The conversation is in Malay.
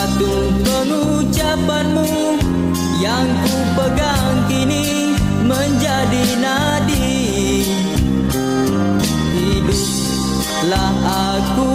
satu pengucapanmu yang ku pegang kini menjadi nadi. Hiduplah aku